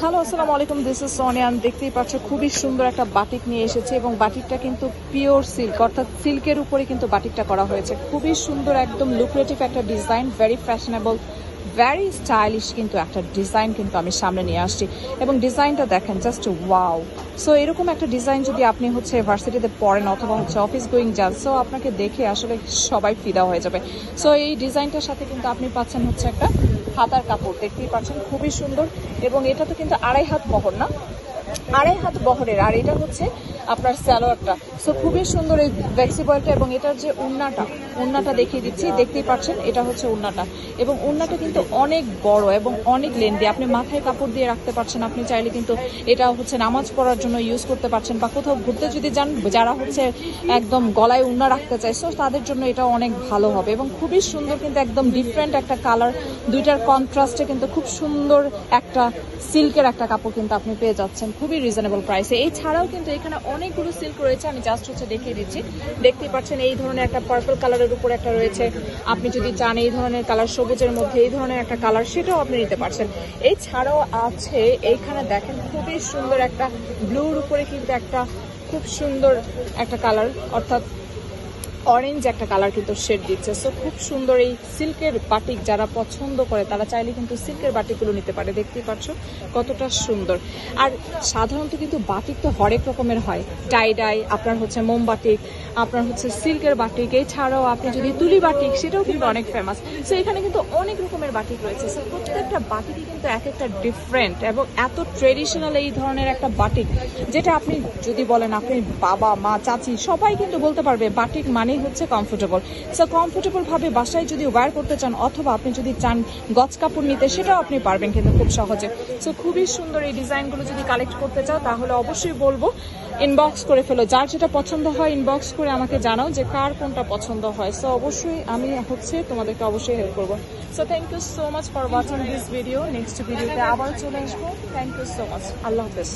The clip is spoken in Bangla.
হ্যালো, আসসালামু আলাইকুম, দিস ইজ সোনিয়া। দেখতেই পাচ্ছ খুবই সুন্দর একটা বাটিক নিয়ে এসেছে এবং বাটিকটা কিন্তু পিওর সিল্ক, অর্থাৎ সিল্কের উপরে কিন্তু বাটিকটা করা হয়েছে। খুবই সুন্দর, একদম লুক্রেটিভ একটা design, very fashionable, very stylish কিন্তু একটা ডিজাইন কিন্তু আমি সামনে নিয়ে আসছি এবং ডিজাইনটা দেখেন, জাস্ট ওয়াও। সো এরকম একটা ডিজাইন যদি আপনি হচ্ছে ভার্সিটিতে পড়েন অথবা হচ্ছে অফিস গোয়িং যান, সো আপনাকে দেখে আসলে সবাই ফিদা হয়ে যাবে। সো এই ডিজাইনটার সাথে কিন্তু আপনি পাচ্ছেন হচ্ছে একটা হাতার কাপড়, দেখতেই পাচ্ছেন খুবই সুন্দর। এবং এটা তো কিন্তু 2.5 হাত বহর, না 2.5 হাত বহরের, আর এটা হচ্ছে আপনার সালোয়ারটা। সো খুবই সুন্দর এই ফ্লেক্সিবলটা। এবং এটার যে উন্নাটা দেখিয়ে দিচ্ছি, দেখতেই পাচ্ছেন এটা হচ্ছে উন্নাটা। এবং উন্নাটা কিন্তু অনেক বড় এবং অনেক লেন্দি, আপনি মাথায় কাপড় দিয়ে রাখতে পারছেন। আপনি চাইলে কিন্তু এটা হচ্ছে নামাজ পড়ার জন্য ইউজ করতে পারছেন, বা কোথাও ঘুরতে যদি যান, যারা হচ্ছে একদম গলায় উন্না রাখতে চায়, সো তাদের জন্য এটা অনেক ভালো হবে। এবং খুবই সুন্দর কিন্তু, একদম ডিফারেন্ট একটা কালার, দুইটার কন্ট্রাস্টে কিন্তু খুব সুন্দর একটা সিল্কের একটা কাপড় কিন্তু আপনি পেয়ে যাচ্ছেন খুবই রিজনেবল প্রাইসে। এছাড়াও কিন্তু এখানে অনেকগুলো সিল্ক রয়েছে, আমি জাস্ট হচ্ছে দেখিয়ে দিচ্ছি। দেখতেই পাচ্ছেন এই ধরনের একটা পার্পল কালারের উপর একটা রয়েছে, আপনি যদি চান এই ধরনের কালার, সবুজের মধ্যে এই ধরনের একটা কালার, সেটাও আপনি নিতে পারছেন। এছাড়াও আছে এইখানে দেখেন খুবই সুন্দর একটা ব্লুর উপরে কিন্তু একটা খুব সুন্দর একটা কালার, অর্থাৎ অরেঞ্জ একটা কালার কিন্তু শেড দিচ্ছে। সো খুব সুন্দর এই সিল্কের বাটিক যারা পছন্দ করে তারা চাইলে কিন্তু সিল্কের বাটিকগুলো নিতে পারে। দেখতেই পাচ্ছ কতটা সুন্দর। আর সাধারণত কিন্তু বাটিক তো হরেক রকমের হয়, টাই ডাই, আপনার হচ্ছে মোমবাটিক, আপনার হচ্ছে সিল্কের বাটিক, এছাড়াও আপনি যদি তুলি বাটিক, সেটাও কিন্তু অনেক ফেমাস। সো এখানে কিন্তু অনেক রকমের বাটিক রয়েছে। সো প্রত্যেকটা বাটিকই কিন্তু এক একটা ডিফারেন্ট এবং এত ট্রেডিশনাল এই ধরনের একটা বাটিক, যেটা আপনি যদি বলেন, আপনি বাবা মা চাচি সবাই কিন্তু বলতে পারবে বাটিক মানে হচ্ছে কমফোর্টেবল। সো কমফোর্টেবল ভাবে বাসায় যদি ওয়্যার করতে চান, অথবা আপনি যদি চান গজ কাপড় নিতে, সেটাও আপনি পারবেন কিন্তু খুব সহজে। সো খুবই সুন্দর এই ডিজাইনগুলো যদি কালেক্ট করতে চাও, তাহলে অবশ্যই বলবো ইনবক্স করে ফেলো। যার যেটা পছন্দ হয় ইনবক্স করে আমাকে জানাও যে কার কোনটা পছন্দ হয়। সো অবশ্যই আমি হচ্ছে তোমাদেরকে অবশ্যই হেল্প করবো। So thank you so much for watching this video. Next ভিডিওতে আবার চলে আসবো। Thank you so much. আল্লাহ হাফেজ।